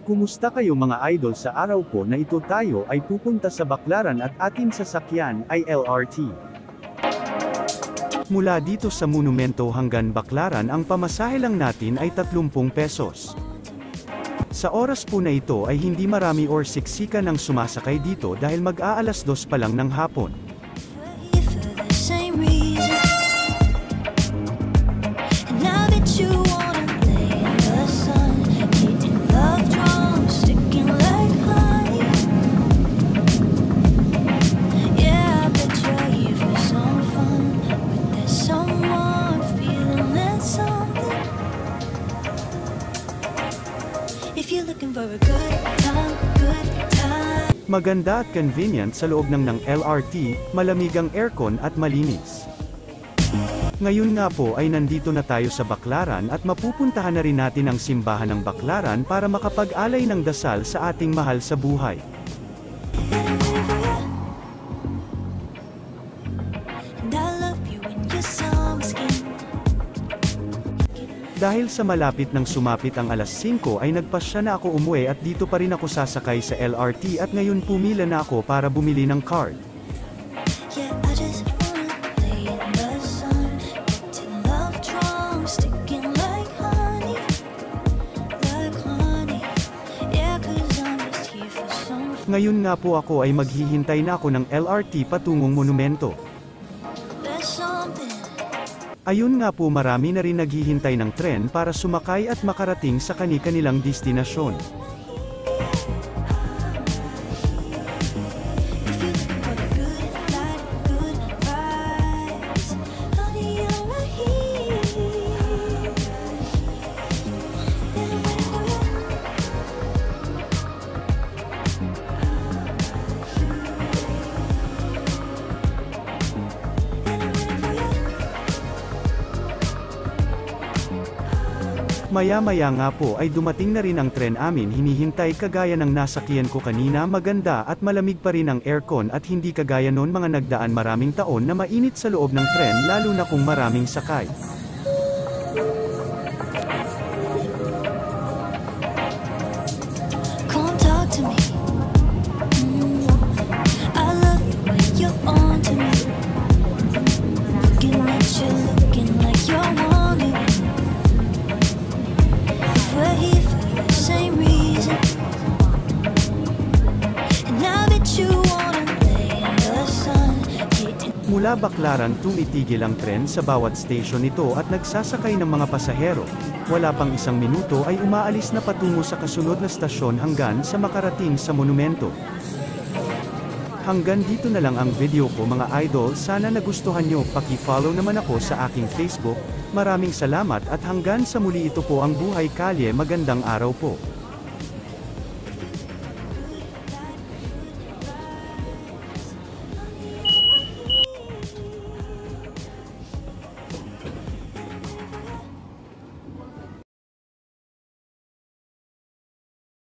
Kumusta kayo mga idol, sa araw po na ito tayo ay pupunta sa Baclaran at ating sasakyan ay LRT. Mula dito sa monumento hanggang Baclaran ang pamasahe lang natin ay 30 pesos. Sa oras po na ito ay hindi marami or siksika ng sumasakay dito dahil mag-aalas 2 pa lang ng hapon. Maganda at convenient sa loob ng LRT, malamig ang aircon at malinis. Ngayon nga po ay nandito na tayo sa Baclaran at mapupuntahan na rin natin ang simbahan ng Baclaran para makapag-alay ng dasal sa ating mahal sa buhay. Dahil sa malapit ng sumapit ang alas 5 ay nagpasya na ako umuwi at dito pa rin ako sasakay sa LRT at ngayon pumila na ako para bumili ng card. Ngayon nga po ako ay maghihintay na ako ng LRT patungong monumento. Ayun nga po, marami na rin naghihintay ng tren para sumakay at makarating sa kani-kanilang destinasyon. Maya-maya nga po ay dumating na rin ang tren amin hinihintay, kagaya ng nasakyan ko kanina. Maganda at malamig pa rin ang aircon at hindi kagaya noon mga nagdaan maraming taon na mainit sa loob ng tren, lalo na kung maraming sakay. Mula Baclaran tumitigil ang tren sa bawat station nito at nagsasakay ng mga pasahero. Wala pang isang minuto ay umaalis na patungo sa kasunod na stasyon hanggang sa makarating sa monumento. Hanggang dito na lang ang video ko mga idol, sana nagustuhan nyo. Paki-follow naman ako sa aking Facebook. Maraming salamat at hanggang sa muli, ito po ang Buhay Kalye, magandang araw po.